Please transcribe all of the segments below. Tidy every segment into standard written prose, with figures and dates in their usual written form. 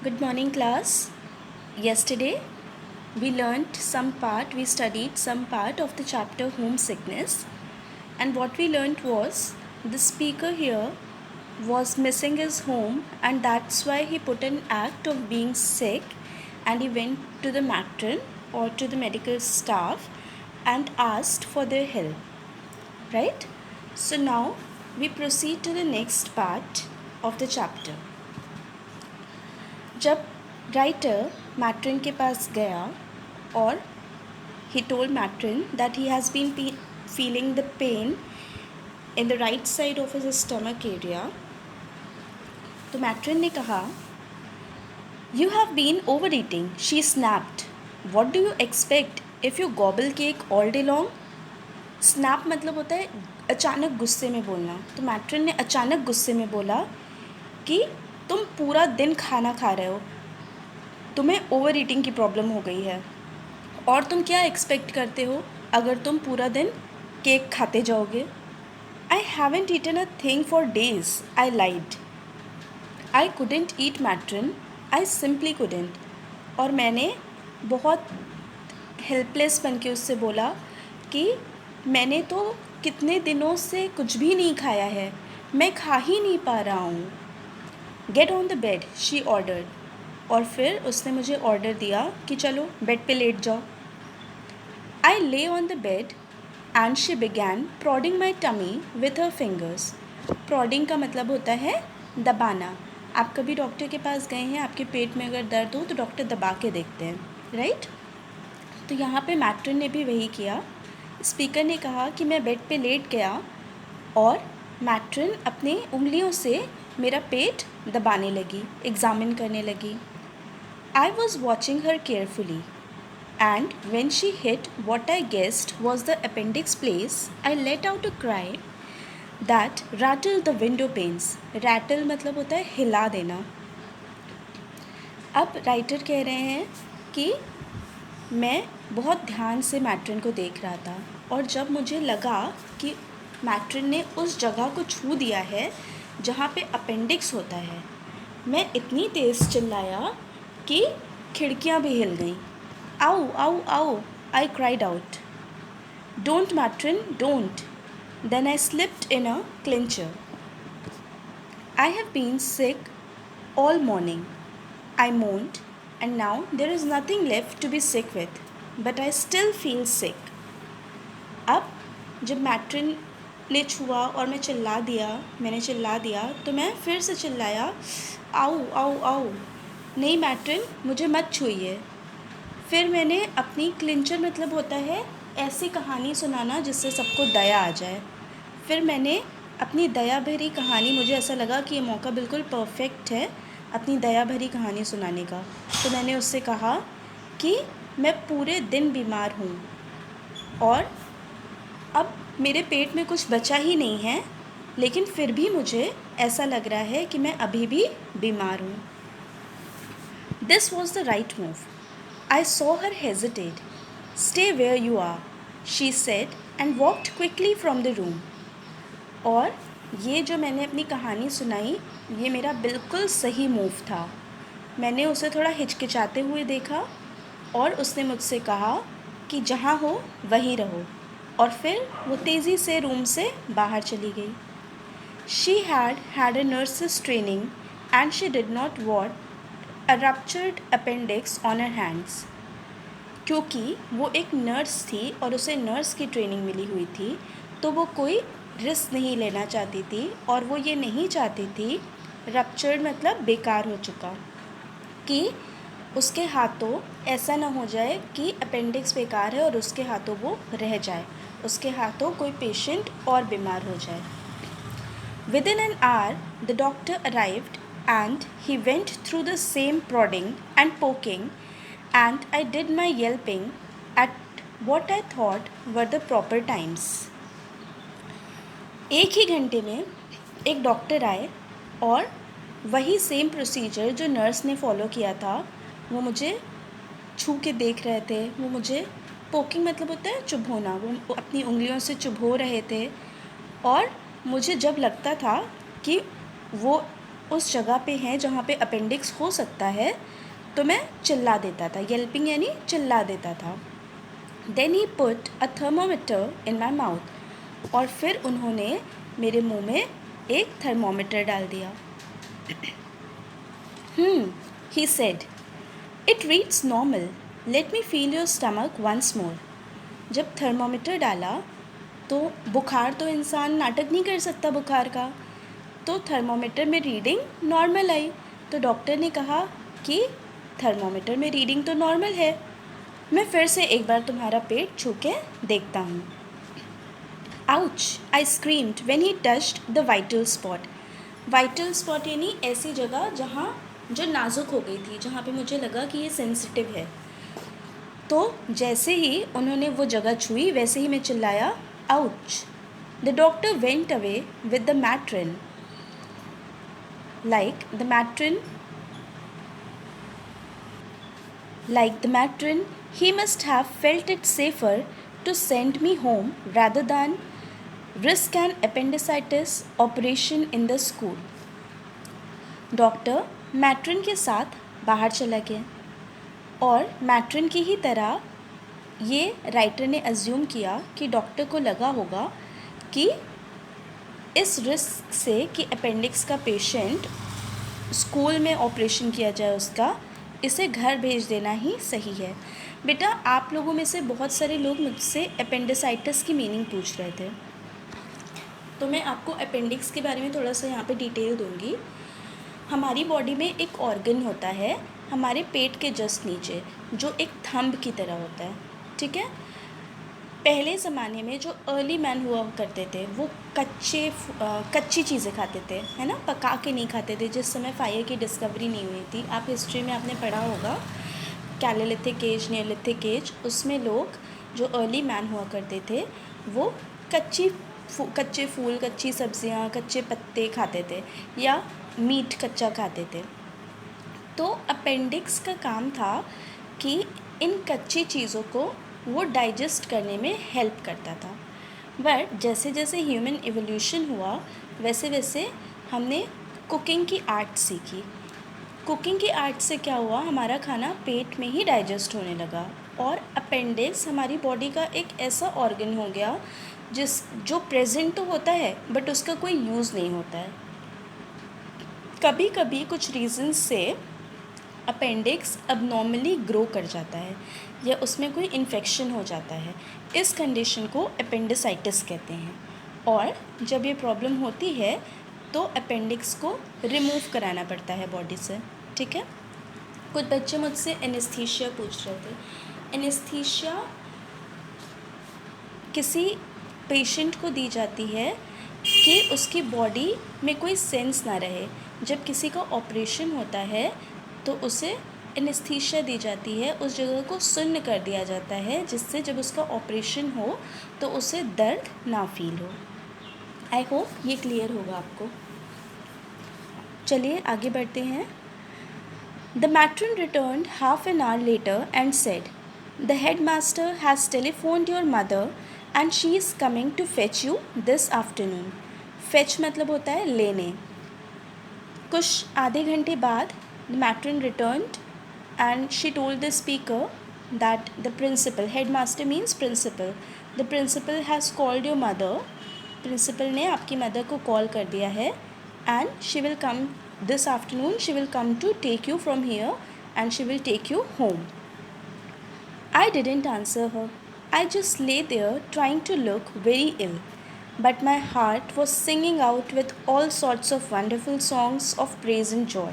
Good morning, class. Yesterday, we studied some part of the chapter homesickness, and what we learnt was the speaker here was missing his home, and that's why he put an act of being sick and he went to the matron or to the medical staff and asked for their help, right? So, now we proceed to the next part of the chapter. जब writer मैट्रिन के पास गया और he told matron that he has been feeling the pain in the right side of his stomach area, तो मैट्रिन ने कहा, "You have been overeating," she snapped. "What do you expect if you gobble cake all day long?" Snap मतलब होता है अचानक गुस्से में बोलना। तो मैट्रिन ने अचानक गुस्से में बोला कि तुम पूरा दिन खाना खा रहे हो, तुम्हें ओवर ईटिंग की प्रॉब्लम हो गई है और तुम क्या एक्सपेक्ट करते हो अगर तुम पूरा दिन केक खाते जाओगे। I haven't eaten a thing for days, I lied. I couldn't eat matron, I simply couldn't. और मैंने बहुत हेल्पलेस बन के उससे बोला कि मैंने तो कितने दिनों से कुछ भी नहीं खाया है, मैं खा ही नहीं पा रहा हूँ। Get on the bed, she ordered. और फिर उसने मुझे ऑर्डर दिया कि चलो बेड पे लेट जाओ। I lay on the bed and she began prodding my tummy with her fingers. Prodding का मतलब होता है दबाना। आप कभी डॉक्टर के पास गए हैं, आपके पेट में अगर दर्द हो तो डॉक्टर दबा के देखते हैं, राइट? तो यहाँ पे मैट्रिन ने भी वही किया। स्पीकर ने कहा कि मैं बेड पे लेट गया और मैट्रिन अपनी उंगलियों से मेरा पेट दबाने लगी, एग्ज़ामिन करने लगी। I was watching her carefully, and when she hit what I guessed was the appendix place, I let out a cry that rattled the window panes. Rattle मतलब होता है हिला देना। अब राइटर कह रहे हैं कि मैं बहुत ध्यान से मैट्रिन को देख रहा था और जब मुझे लगा कि मैट्रिन ने उस जगह को छू दिया है जहाँ पे अपेंडिक्स होता है, मैं इतनी तेज़ चिल्लाया कि खिड़कियाँ भी हिल गईं। Ow ow ow, I cried out. Don't matron, don't. Then I slipped in a clincher. I have been sick all morning, I moaned, and now there is nothing left to be sick with, but I still feel sick. अब जब मैट्रिन ने छुआ और मैंने चिल्ला दिया तो मैं फिर से चिल्लाया, आओ आओ आओ, नहीं मैट्रिन, मुझे मत छूइए। फिर मैंने अपनी क्लिंचर मतलब होता है ऐसी कहानी सुनाना जिससे सबको दया आ जाए। फिर मैंने अपनी दया भरी कहानी, मुझे ऐसा लगा कि ये मौका बिल्कुल परफेक्ट है अपनी दया भरी कहानी सुनाने का। तो मैंने उससे कहा कि मैं पूरे दिन बीमार हूँ और अब मेरे पेट में कुछ बचा ही नहीं है, लेकिन फिर भी मुझे ऐसा लग रहा है कि मैं अभी भी बीमार हूँ। This was the right move. I saw her hesitate. Stay where you are, she said and walked quickly from the room. और ये जो मैंने अपनी कहानी सुनाई, ये मेरा बिल्कुल सही मूव था। मैंने उसे थोड़ा हिचकिचाते हुए देखा और उसने मुझसे कहा कि जहाँ हो वहीं रहो, और फिर वो तेज़ी से रूम से बाहर चली गई। She had a nurse's training and she did not want a ruptured appendix on her hands. क्योंकि वो एक नर्स थी और उसे नर्स की ट्रेनिंग मिली हुई थी, तो वो कोई रिस्क नहीं लेना चाहती थी और वो ये नहीं चाहती थी, रप्चर्ड मतलब बेकार हो चुका, कि उसके हाथों ऐसा ना हो जाए कि अपेंडिक्स बेकार है और उसके हाथों वो रह जाए, उसके हाथों कोई पेशेंट और बीमार हो जाए। Within an hour, the doctor arrived and he went through the same prodding and poking, and I did my yelping at what I thought were the proper times. एक ही घंटे में एक डॉक्टर आए और वही सेम प्रोसीजर जो nurse ने follow किया था वो मुझे छू के देख रहे थे। वो मुझे पोकिंग मतलब होता है चुभोना, वो अपनी उंगलियों से चुभो रहे थे और मुझे जब लगता था कि वो उस जगह पे हैं जहाँ पे अपेंडिक्स हो सकता है, तो मैं चिल्ला देता था, येल्पिंग यानी चिल्ला देता था। Then he put a thermometer in my mouth, और फिर उन्होंने मेरे मुंह में एक थर्मोमीटर डाल दिया। He said, it reads normal, let me feel your stomach once more. जब थर्मोमीटर डाला तो बुखार तो इंसान नाटक नहीं कर सकता बुखार का, तो थर्मोमीटर में रीडिंग नॉर्मल आई। तो डॉक्टर ने कहा कि थर्मोमीटर में रीडिंग तो नॉर्मल है, मैं फिर से एक बार तुम्हारा पेट छू के देखता हूँ। Ouch, I screamed when he touched the vital spot. Vital spot यानी ऐसी जगह जहाँ जो नाजुक हो गई थी, जहाँ पे मुझे लगा कि ये सेंसिटिव है। तो जैसे ही उन्होंने वो जगह छुई वैसे ही मैं चिल्लाया, ouch. The doctor went away with the matron, like the matron he must have felt it safer to send me home rather than risk an appendicitis operation in the school. Doctor matron के साथ बाहर चला गया, और matron की ही तरह ये writer ने अज्यूम किया कि डॉक्टर को लगा होगा कि इस रिस्क से कि अपेंडिक्स का पेशेंट स्कूल में ऑपरेशन किया जाए उसका, इसे घर भेज देना ही सही है। बेटा, आप लोगों में से बहुत सारे लोग मुझसे अपेंडिसाइटिस की मीनिंग पूछ रहे थे, तो मैं आपको अपेंडिक्स के बारे में थोड़ा सा यहाँ पे डिटेल दूँगी। हमारी बॉडी में एक ऑर्गन होता है हमारे पेट के जस्ट नीचे, जो एक थंब की तरह होता है, ठीक है। पहले ज़माने में जो अर्ली मैन हुआ करते थे वो कच्ची चीज़ें खाते थे, है ना, पका के नहीं खाते थे। जिस समय फायर की डिस्कवरी नहीं हुई थी, आप हिस्ट्री में आपने पढ़ा होगा कैलोलिथिक एज, नियोलिथिक एज, उसमें लोग जो अर्ली मैन हुआ करते थे वो कच्चे फूल, कच्ची सब्जियां, कच्चे पत्ते खाते थे या मीट कच्चा खाते थे। तो अपेंडिक्स का काम था कि इन कच्ची चीज़ों को वो डाइजेस्ट करने में हेल्प करता था। बट जैसे जैसे ह्यूमन इवोल्यूशन हुआ वैसे वैसे हमने कुकिंग की आर्ट सीखी। कुकिंग की आर्ट से क्या हुआ, हमारा खाना पेट में ही डाइजेस्ट होने लगा, और अपेंडिक्स हमारी बॉडी का एक ऐसा ऑर्गन हो गया जो प्रेजेंट तो होता है बट उसका कोई यूज़ नहीं होता है। कभी कभी कुछ रीज़न्स से अपेंडिक्स अबनॉर्मली ग्रो कर जाता है या उसमें कोई इन्फेक्शन हो जाता है। इस कंडीशन को अपेंडिसाइटिस कहते हैं, और जब ये प्रॉब्लम होती है तो अपेंडिक्स को रिमूव कराना पड़ता है बॉडी से, ठीक है। कुछ बच्चे मुझसे एनेस्थीसिया पूछ रहे थे। एनेस्थीसिया किसी पेशेंट को दी जाती है कि उसकी बॉडी में कोई सेंस ना रहे। जब किसी का ऑपरेशन होता है तो उसे एनेस्थीसिया दी जाती है, उस जगह को सुन्न कर दिया जाता है, जिससे जब उसका ऑपरेशन हो तो उसे दर्द ना फील हो। आई होप ये क्लियर होगा आपको। चलिए आगे बढ़ते हैं। The matron returned half an hour later and said, the head master has telephoned your mother and she is coming to fetch you this afternoon. Fetch मतलब होता है लेने। कुछ आधे घंटे बाद the matron returned and she told the speaker that the principal, headmaster means principal, the principal has called your mother, principal ने आपकी mother को call कर दिया है, and she will come this afternoon, she will come to take you from here and she will take you home. I didn't answer her. I just lay there trying to look very ill, but my heart was singing out with all sorts of wonderful songs of praise and joy.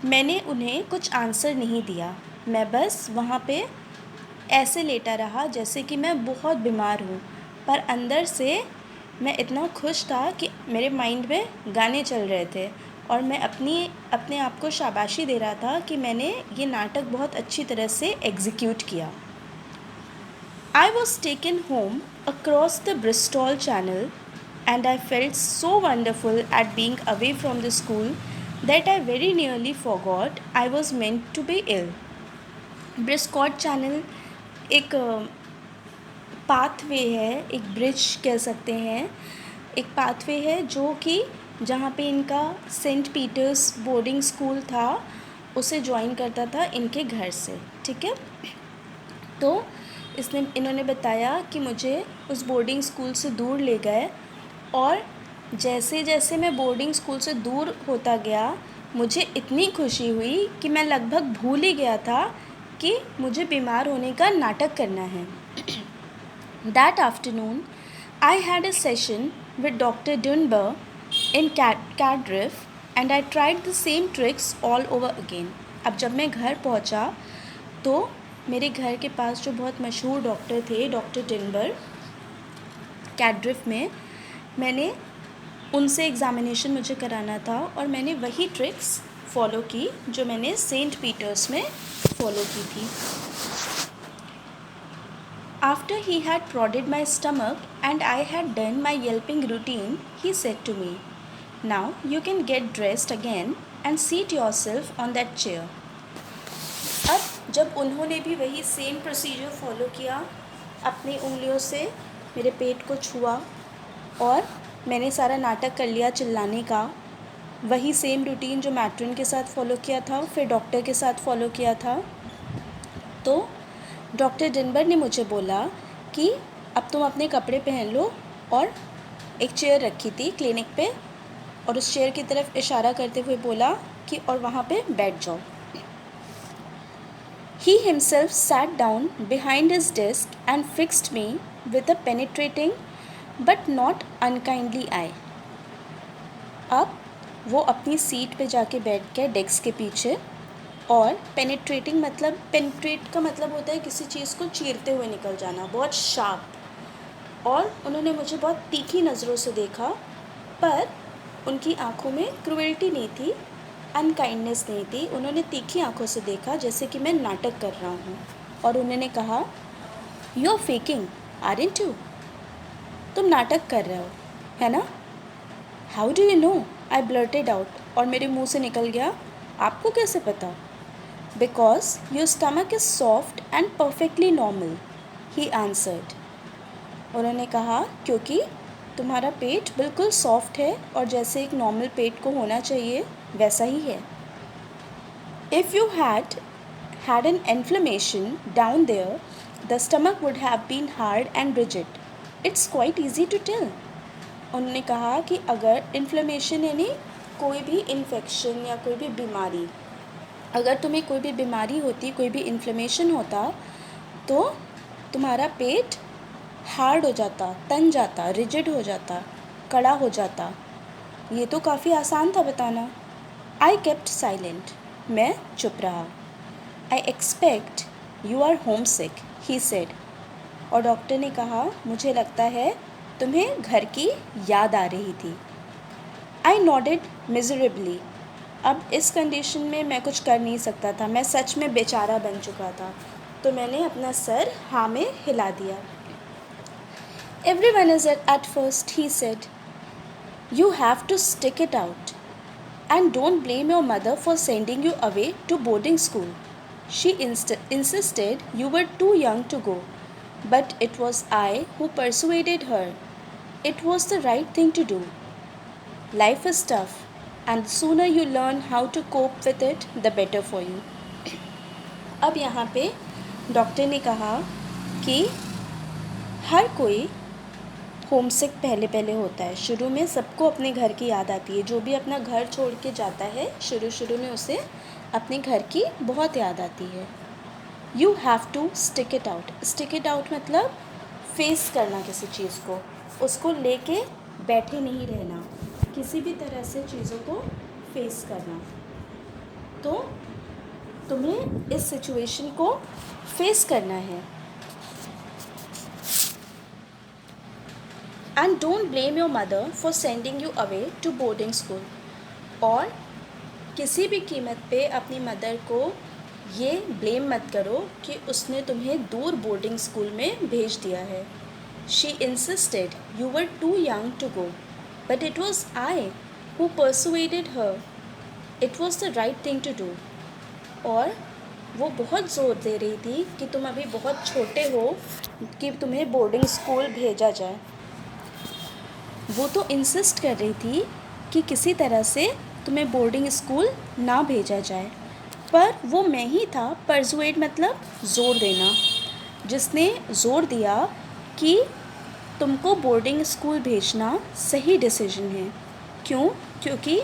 मैंने उन्हें कुछ answer नहीं दिया, मैं बस वहाँ पे ऐसे लेटा रहा जैसे कि मैं बहुत बीमार हूँ, पर अंदर से मैं इतना खुश था कि मेरे माइंड में गाने चल रहे थे और मैं अपने आप को शाबाशी दे रहा था कि मैंने ये नाटक बहुत अच्छी तरह से एग्जीक्यूट किया। I was taken home across the Bristol Channel and I felt so wonderful at being away from the school that I very nearly forgot I was meant to be ill. ब्रिस्कॉट channel एक pathway है, एक bridge कह सकते हैं, एक pathway है जो कि जहाँ पे इनका सेंट पीटर्स बोर्डिंग स्कूल था, उसे ज्वाइन करता था इनके घर से, ठीक है। तो इन्होंने बताया कि मुझे उस बोर्डिंग स्कूल से दूर ले गए, और जैसे जैसे मैं बोर्डिंग स्कूल से दूर होता गया, मुझे इतनी खुशी हुई कि मैं लगभग भूल ही गया था कि मुझे बीमार होने का नाटक करना है। That afternoon, I had a session with Dr. Dunbar in Cardiff, and I tried the same tricks all over again. अब जब मैं घर पहुंचा तो मेरे घर के पास जो बहुत मशहूर डॉक्टर थे, डॉक्टर डिनबर, कैड्रिफ में, मैंने उनसे एग्ज़ामिनेशन मुझे कराना था, और मैंने वही ट्रिक्स फॉलो की जो मैंने सेंट पीटर्स में फॉलो की थी। After he had prodded my stomach and I had done my yelping routine, he said to me, "Now you can get dressed again and seat yourself on that chair." अब जब उन्होंने भी वही same procedure follow किया, अपनी उंगलियों से मेरे पेट को छुआ, और मैंने सारा नाटक कर लिया चिल्लाने का, वही सेम रूटीन जो मैट्रन के साथ फॉलो किया था, फिर डॉक्टर के साथ फॉलो किया था, तो डॉक्टर डिनबर ने मुझे बोला कि अब तुम अपने कपड़े पहन लो, और एक चेयर रखी थी क्लिनिक पे, और उस चेयर की तरफ इशारा करते हुए बोला कि और वहाँ पे बैठ जाओ। He himself sat down behind his desk and fixed me with a penetrating but not unkindly eye. अब वो अपनी सीट पे जाके बैठ गए डेस्क के पीछे, और पेनिट्रेटिंग मतलब, पेनिट्रेट का मतलब होता है किसी चीज़ को चीरते हुए निकल जाना, बहुत शार्प, और उन्होंने मुझे बहुत तीखी नज़रों से देखा, पर उनकी आँखों में क्रूएल्टी नहीं थी, अनकाइंडनेस नहीं थी। उन्होंने तीखी आँखों से देखा जैसे कि मैं नाटक कर रहा हूँ, और उन्होंने कहा, "you are faking, aren't you?" तुम नाटक कर रहे हो, है ना? "How do you know?" I blurted out, और मेरे मुँह से निकल गया, "आपको कैसे पता?" "Because your stomach is soft and perfectly normal," he answered. उन्होंने कहा, क्योंकि तुम्हारा पेट बिल्कुल सॉफ्ट है, और जैसे एक नॉर्मल पेट को होना चाहिए वैसा ही है। If you had had an inflammation down there, the stomach would have been hard and rigid. It's quite easy to tell. उन्होंने कहा कि अगर इन्फ्लेमेशन यानी कोई भी इन्फेक्शन या कोई भी बीमारी, अगर तुम्हें कोई भी बीमारी होती, कोई भी इन्फ्लेमेशन होता, तो तुम्हारा पेट हार्ड हो जाता, तन जाता, रिजिड हो जाता, कड़ा हो जाता। ये तो काफ़ी आसान था बताना। आई केप्ट साइलेंट, मैं चुप रहा। I expect you are home sick, he said, और डॉक्टर ने कहा, मुझे लगता है तुम्हें घर की याद आ रही थी। आई नॉडेड मिजरेबली। अब इस कंडीशन में मैं कुछ कर नहीं सकता था, मैं सच में बेचारा बन चुका था, तो मैंने अपना सर हाँ में हिला दिया। "Everyone is at first," he said. "You have to stick it out. And don't blame your mother for sending you away to boarding school. She insisted you were too young to go. But it was I who persuaded her. It was the right thing to do. Life is tough, and the sooner you learn how to cope with it, the better for you." अब यहाँ पे doctor ने कहा कि हर कोई homesick पहले पहले होता है, शुरू में सबको अपने घर की याद आती है। जो भी अपना घर छोड़ के जाता है, शुरू में उसे अपने घर की बहुत याद आती है। You have to stick it out. Stick it out मतलब फेस करना किसी चीज़ को, उसको लेके बैठे नहीं रहना, किसी भी तरह से चीज़ों को फेस करना। तो तुम्हें इस सिचुएशन को फेस करना है। And don't blame your mother for sending you away to boarding school. और किसी भी कीमत पे अपनी मदर को ये ब्लेम मत करो कि उसने तुम्हें दूर बोर्डिंग स्कूल में भेज दिया है। She insisted you were too young to go, but it was I who persuaded her. It was the right thing to do. और वो बहुत ज़ोर दे रही थी कि तुम अभी बहुत छोटे हो कि तुम्हें बोर्डिंग स्कूल भेजा जाए। वो तो इंसिस्ट कर रही थी कि किसी तरह से तुम्हें बोर्डिंग स्कूल ना भेजा जाए। पर वो मैं ही था, परसुएड मतलब ज़ोर देना, जिसने ज़ोर दिया कि तुमको बोर्डिंग स्कूल भेजना सही डिसीजन है। क्यों? क्योंकि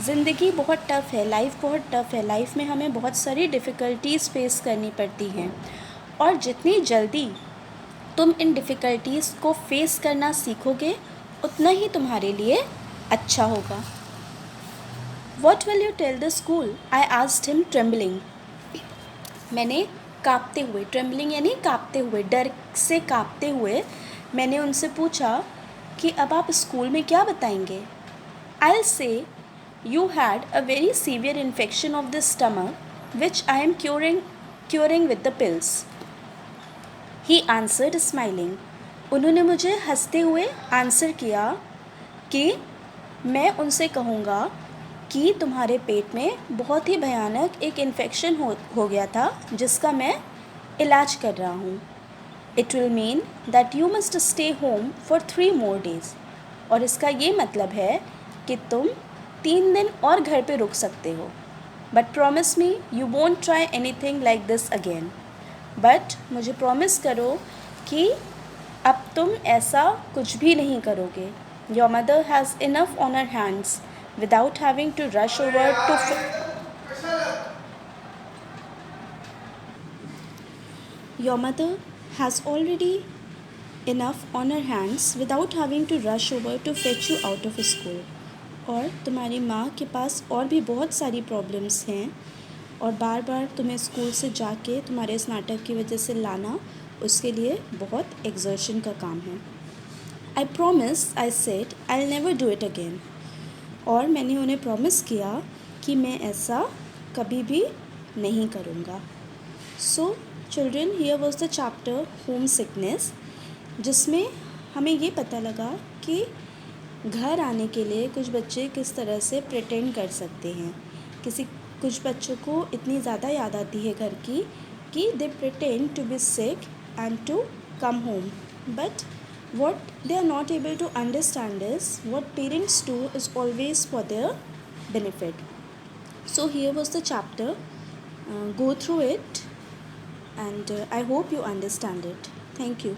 ज़िंदगी बहुत टफ़ है, लाइफ बहुत टफ़ है, लाइफ में हमें बहुत सारी डिफ़िकल्टीज़ फेस करनी पड़ती हैं, और जितनी जल्दी तुम इन डिफ़िकल्टीज़ को फेस करना सीखोगे उतना ही तुम्हारे लिए अच्छा होगा। What will you tell the school? I asked him trembling. मैंने काँपते हुए, ट्रेम्बलिंग यानी काँपते हुए, डर से काँपते हुए मैंने उनसे पूछा कि अब आप स्कूल में क्या बताएंगे? I'll say you had a very severe infection of the stomach which I am curing with the pills. He answered smiling. उन्होंने मुझे हंसते हुए आंसर किया कि मैं उनसे कहूँगा कि तुम्हारे पेट में बहुत ही भयानक एक इन्फेक्शन हो गया था जिसका मैं इलाज कर रहा हूँ। It will mean that you must stay home for 3 more days. और इसका ये मतलब है कि तुम 3 दिन और घर पे रुक सकते हो। But promise me you won't try anything like this again. But मुझे प्रॉमिस करो कि अब तुम ऐसा कुछ भी नहीं करोगे। Your mother has enough on her hands without having to rush over to Your mother has already enough on her hands without having to rush over to fetch you out of school. और तुम्हारी माँ के पास और भी बहुत सारी problems हैं, और बार बार तुम्हें स्कूल से जाके तुम्हारे इस नाटक की वजह से लाना उसके लिए बहुत एक्सर्शन का काम है। I promise, I said, I'll never do it again. और मैंने उन्हें प्रॉमिस किया कि मैं ऐसा कभी भी नहीं करूँगा। So children, here was the chapter home sickness, जिसमें हमें ये पता लगा कि घर आने के लिए कुछ बच्चे किस तरह से प्रिटेंड कर सकते हैं। कुछ बच्चों को इतनी ज़्यादा याद आती है घर की कि they pretend to be sick and to come home, but what they are not able to understand is what parents do is always for their benefit. So here was the chapter. Go through it, and I hope you understand it. Thank you.